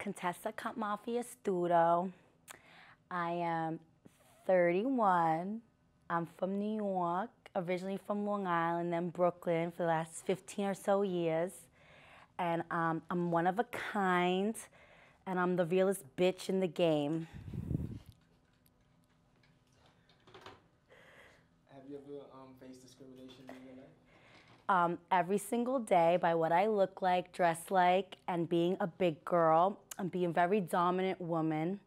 Contessa Stuto. I am 31. I'm from New York, originally from Long Island, then Brooklyn for the last 15 or so years. And I'm one of a kind, and I'm the realest bitch in the game. Have you ever faced discrimination in your life? Every single day by what I look like, dress like, and being a big girl, and being a very dominant woman.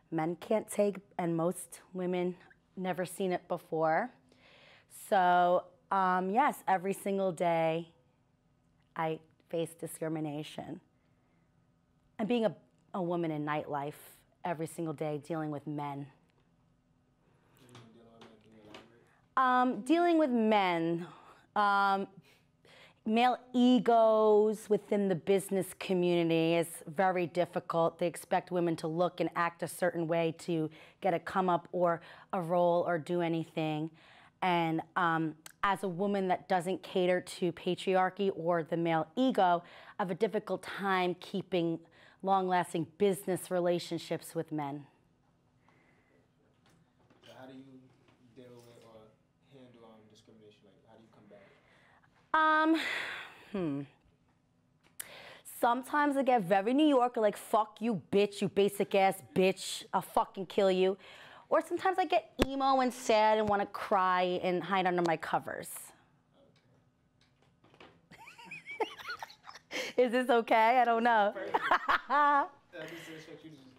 Men can't take, and most women never seen it before. So yes, every single day I face discrimination. And being a woman in nightlife, every single day dealing with men. Dealing with men, male egos within the business community is very difficult. They expect women to look and act a certain way to get a come up or a role or do anything. And as a woman that doesn't cater to patriarchy or the male ego, I have a difficult time keeping long-lasting business relationships with men. So how do you deal with or handle discrimination? Like, how do you combat it? Sometimes I get very New Yorker, like, fuck you, bitch, you basic ass bitch, I'll fucking kill you. Or sometimes I get emo and sad and want to cry and hide under my covers. Okay. Is this okay? I don't know. I just expect you to just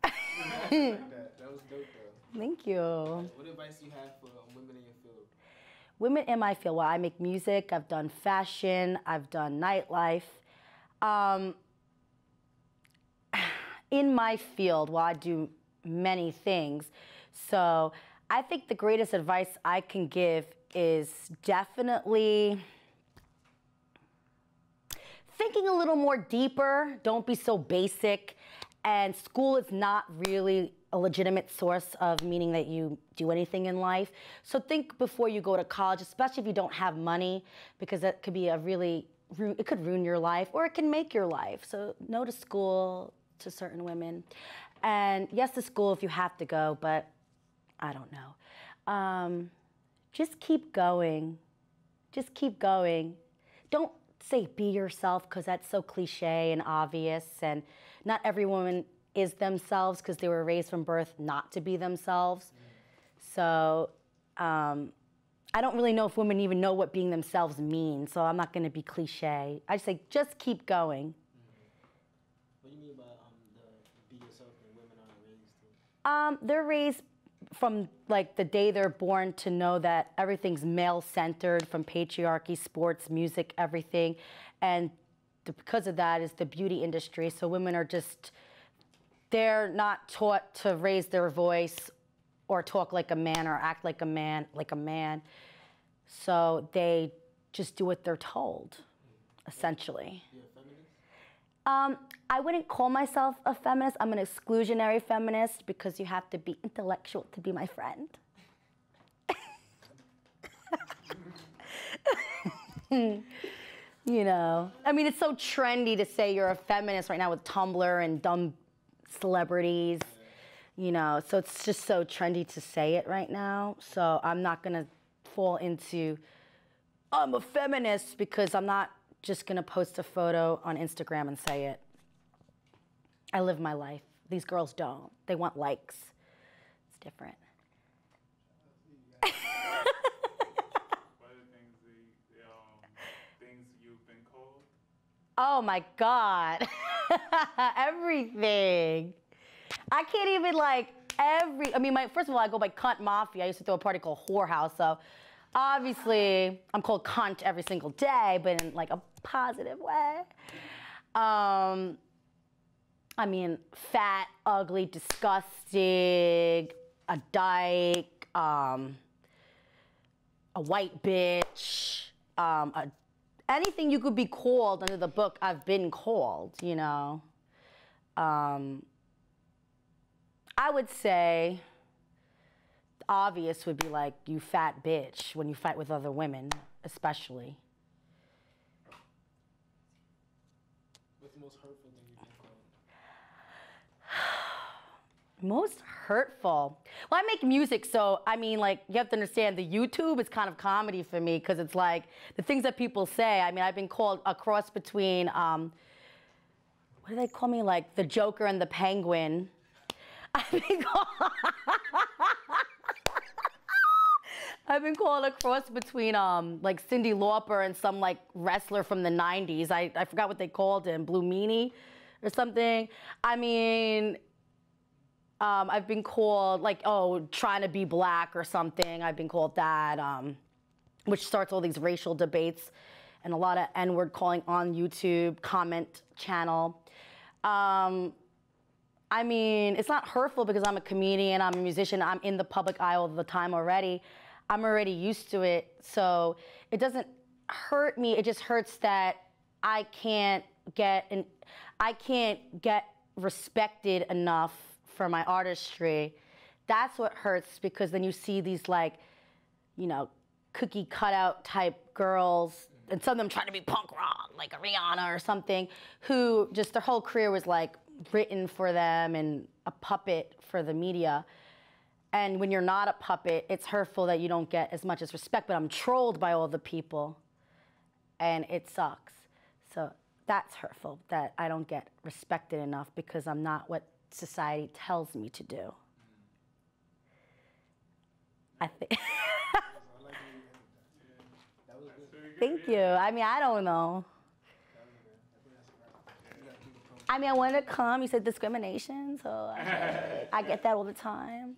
like that. That was dope, though. Thank you. What advice do you have for women in your field? Women in my field, well, I make music, I've done fashion, I've done nightlife. In my field, well, I do many things. So I think the greatest advice I can give is definitely thinking a little more deeper. Don't be so basic. And school is not really a legitimate source of meaning that you do anything in life. So think before you go to college, especially if you don't have money, because that could be it could ruin your life or it can make your life. So no to school to certain women. And yes to school if you have to go, but I don't know. Just keep going. Just keep going. Don't say be yourself, because that's so cliche and obvious, and not every woman is themselves because they were raised from birth not to be themselves. So I don't really know if women even know what being themselves means, so I'm not going to be cliche. I say just keep going. What do you mean by the be yourself and women aren't raised to? They're raised from like the day they're born to know that everything's male-centered, from patriarchy, sports, music, everything. And because of that is the beauty industry. So women are just, they're not taught to raise their voice or talk like a man or act like a man. So they just do what they're told, essentially. You're a feminist? I wouldn't call myself a feminist. I'm an exclusionary feminist because you have to be intellectual to be my friend. You know, I mean, it's so trendy to say you're a feminist right now with Tumblr and dumb celebrities, you know, so it's just so trendy to say it right now. So I'm not gonna fall into, I'm a feminist, because I'm not just gonna post a photo on Instagram and say it. I live my life. These girls don't. They want likes. It's different. What are the things you've been called? Oh my God. Everything. I can't even I mean, first of all, I go by cunt mafia. I used to throw a party called Whorehouse, so obviously I'm called cunt every single day, but in like a positive way. I mean, fat, ugly, disgusting, a dyke, a white bitch, anything you could be called under the book, I've been called, you know. I would say obvious would be like, you fat bitch, when you fight with other women, especially. What's the most hurtful thing you've been called? Most hurtful. Well, I make music, so I mean, like, you have to understand the YouTube is kind of comedy for me because it's like the things that people say. I mean, I've been called a cross between, what do they call me? Like the Joker and the Penguin. I've been called, I've been called a cross between like Cyndi Lauper and some like wrestler from the 90s. I forgot what they called him, Blue Meanie or something. I mean, I've been called like, oh, trying to be black or something. I've been called that, which starts all these racial debates and a lot of N-word calling on YouTube comment channel. I mean, it's not hurtful because I'm a comedian, I'm a musician, I'm in the public eye all the time already. I'm already used to it, so it doesn't hurt me. It just hurts that I can't get respected enough for my artistry. That's what hurts, because then you see these, like, you know, cookie cutout type girls, and some of them trying to be punk rock, like a Rihanna or something, who just their whole career was like written for them and a puppet for the media. And when you're not a puppet, it's hurtful that you don't get as much as respect, but I'm trolled by all the people, and it sucks. So that's hurtful, that I don't get respected enough because I'm not what society tells me to do. I think. Thank you. I mean, I don't know. I mean, I wanted to come. You said discrimination, so I get that all the time.